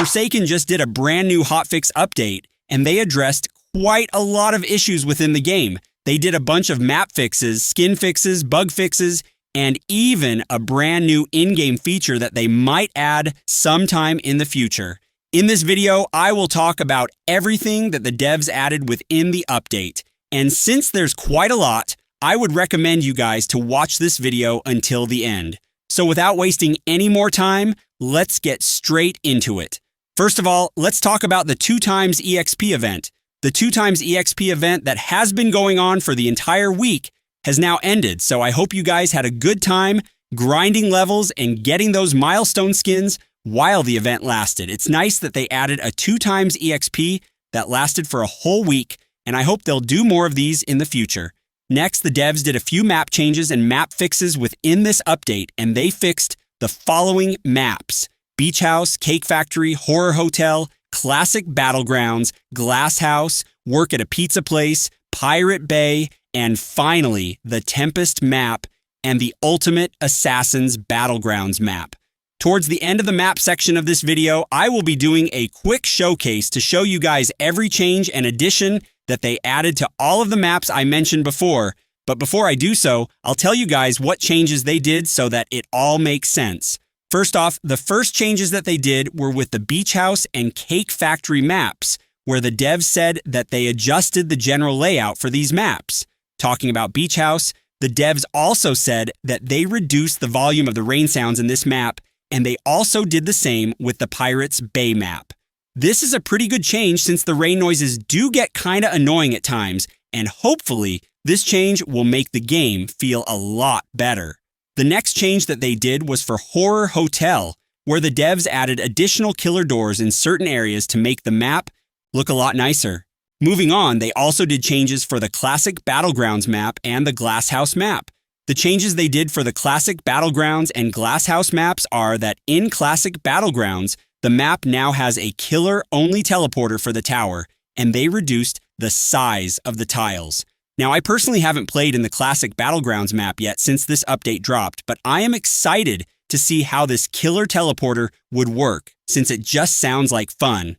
Forsaken just did a brand new hotfix update, and they addressed quite a lot of issues within the game. They did a bunch of map fixes, skin fixes, bug fixes, and even a brand new in-game feature that they might add sometime in the future. In this video, I will talk about everything that the devs added within the update. And since there's quite a lot, I would recommend you guys to watch this video until the end. So without wasting any more time, let's get straight into it. First of all, let's talk about the 2x EXP event. The 2x EXP event that has been going on for the entire week has now ended, so I hope you guys had a good time grinding levels and getting those milestone skins while the event lasted. It's nice that they added a 2x EXP that lasted for a whole week, and I hope they'll do more of these in the future. Next, the devs did a few map changes and map fixes within this update, and they fixed the following maps: Beach House, Cake Factory, Horror Hotel, Classic Battlegrounds, Glass House, Work at a Pizza Place, Pirate Bay, and finally, the Tempest map and the Ultimate Assassins Battlegrounds map. Towards the end of the map section of this video, I will be doing a quick showcase to show you guys every change and addition that they added to all of the maps I mentioned before. But before I do so, I'll tell you guys what changes they did so that it all makes sense. First off, the first changes that they did were with the Beach House and Cake Factory maps, where the devs said that they adjusted the general layout for these maps. Talking about Beach House, the devs also said that they reduced the volume of the rain sounds in this map, and they also did the same with the Pirates Bay map. This is a pretty good change since the rain noises do get kinda annoying at times, and hopefully this change will make the game feel a lot better. The next change that they did was for Horror Hotel, where the devs added additional killer doors in certain areas to make the map look a lot nicer. Moving on, they also did changes for the Classic Battlegrounds map and the Glass House map. The changes they did for the Classic Battlegrounds and Glass House maps are that in Classic Battlegrounds, the map now has a killer-only teleporter for the tower, and they reduced the size of the tiles. Now, I personally haven't played in the Classic Battlegrounds map yet since this update dropped, but I am excited to see how this killer teleporter would work, since it just sounds like fun.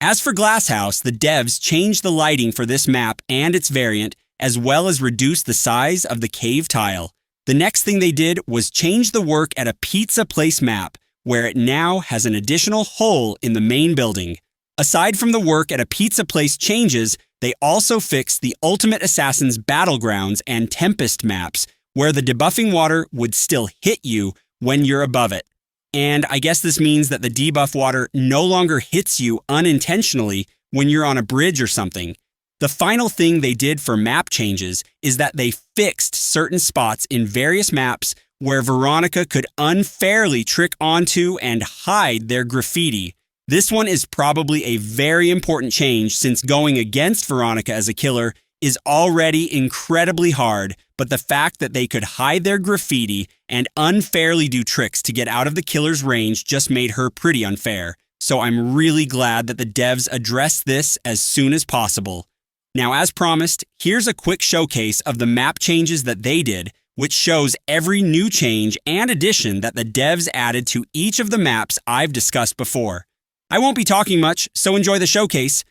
As for Glass House, the devs changed the lighting for this map and its variant, as well as reduced the size of the cave tile. The next thing they did was change the Work at a Pizza Place map, where it now has an additional hole in the main building. Aside from the Work at a Pizza Place changes, they also fixed the Ultimate Assassins Battlegrounds and Tempest maps, where the debuffing water would still hit you when you're above it. And I guess this means that the debuff water no longer hits you unintentionally when you're on a bridge or something. The final thing they did for map changes is that they fixed certain spots in various maps where Veronica could unfairly trick onto and hide their graffiti. This one is probably a very important change since going against Veronica as a killer is already incredibly hard, but the fact that they could hide their graffiti and unfairly do tricks to get out of the killer's range just made her pretty unfair. So I'm really glad that the devs addressed this as soon as possible. Now, as promised, here's a quick showcase of the map changes that they did, which shows every new change and addition that the devs added to each of the maps I've discussed before. I won't be talking much, so enjoy the showcase.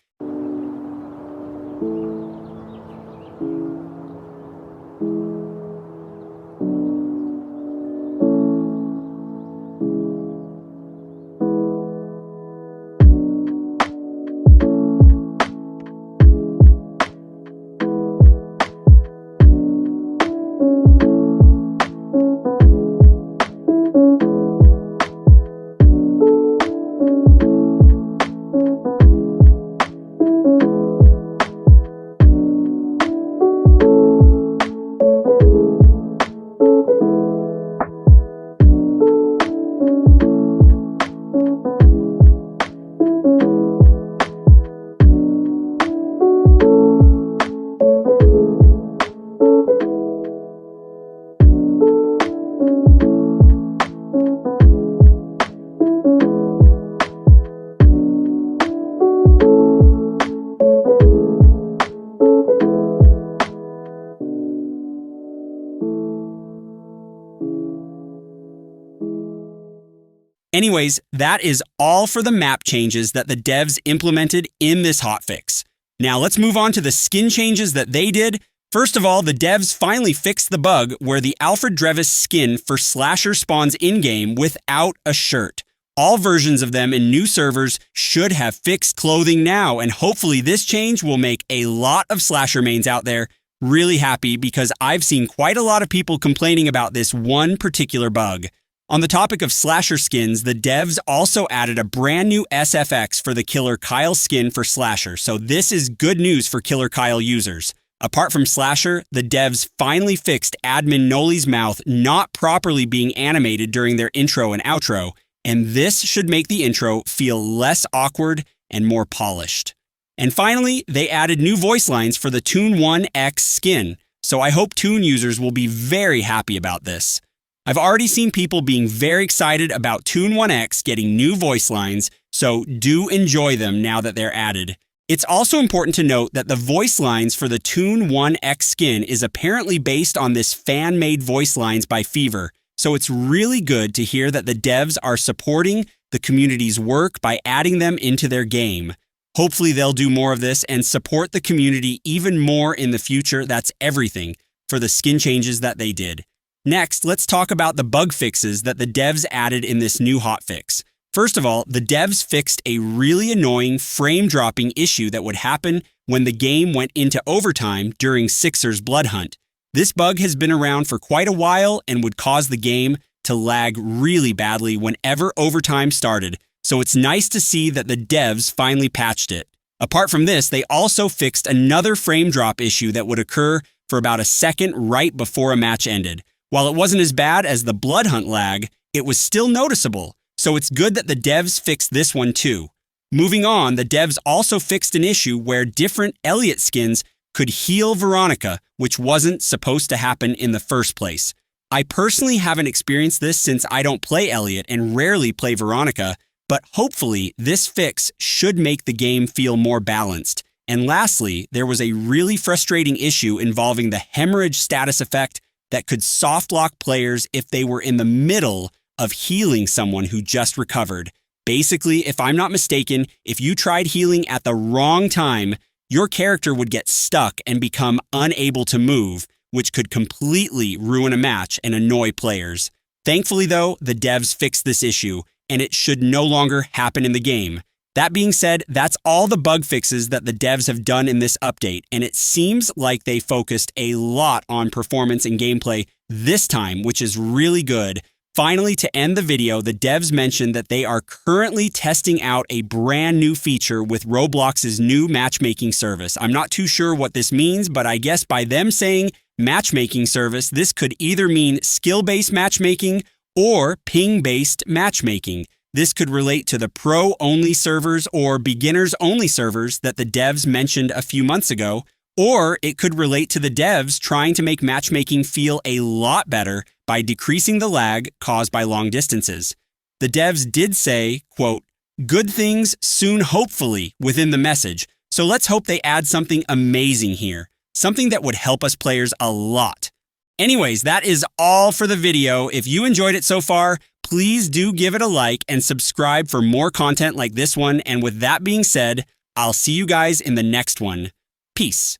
Anyways, that is all for the map changes that the devs implemented in this hotfix. Now let's move on to the skin changes that they did. First of all, the devs finally fixed the bug where the Alfred Drevis skin for Slasher spawns in-game without a shirt. All versions of them in new servers should have fixed clothing now, and hopefully this change will make a lot of Slasher mains out there really happy because I've seen quite a lot of people complaining about this one particular bug. On the topic of Slasher skins, the devs also added a brand new SFX for the Killer Kyle skin for Slasher, so this is good news for Killer Kyle users. Apart from Slasher, the devs finally fixed Admin Noli's mouth not properly being animated during their intro and outro, and this should make the intro feel less awkward and more polished. And finally, they added new voice lines for the Toon 1X skin, so I hope Toon users will be very happy about this. I've already seen people being very excited about Toon 1X getting new voice lines, so do enjoy them now that they're added. It's also important to note that the voice lines for the Toon 1X skin is apparently based on this fan-made voice lines by Fever, so it's really good to hear that the devs are supporting the community's work by adding them into their game. Hopefully they'll do more of this and support the community even more in the future. That's everything for the skin changes that they did. Next, let's talk about the bug fixes that the devs added in this new hotfix. First of all, the devs fixed a really annoying frame-dropping issue that would happen when the game went into overtime during Sixer's Blood Hunt. This bug has been around for quite a while and would cause the game to lag really badly whenever overtime started, so it's nice to see that the devs finally patched it. Apart from this, they also fixed another frame drop issue that would occur for about a second right before a match ended. While it wasn't as bad as the Blood Hunt lag, it was still noticeable, so it's good that the devs fixed this one too. Moving on, the devs also fixed an issue where different Elliot skins could heal Veronica, which wasn't supposed to happen in the first place. I personally haven't experienced this since I don't play Elliot and rarely play Veronica, but hopefully this fix should make the game feel more balanced. And lastly, there was a really frustrating issue involving the hemorrhage status effect that could soft lock players if they were in the middle of healing someone who just recovered. Basically, if I'm not mistaken, if you tried healing at the wrong time, your character would get stuck and become unable to move, which could completely ruin a match and annoy players. Thankfully though, the devs fixed this issue, and it should no longer happen in the game. That being said, that's all the bug fixes that the devs have done in this update, and it seems like they focused a lot on performance and gameplay this time, which is really good. Finally, to end the video, the devs mentioned that they are currently testing out a brand new feature with Roblox's new matchmaking service. I'm not too sure what this means, but I guess by them saying matchmaking service, this could either mean skill-based matchmaking or ping-based matchmaking. This could relate to the pro-only servers or beginners-only servers that the devs mentioned a few months ago, or it could relate to the devs trying to make matchmaking feel a lot better by decreasing the lag caused by long distances. The devs did say, quote, "Good things soon hopefully" within the message, so let's hope they add something amazing here, something that would help us players a lot. Anyways, that is all for the video. If you enjoyed it so far, please do give it a like and subscribe for more content like this one. And with that being said, I'll see you guys in the next one. Peace.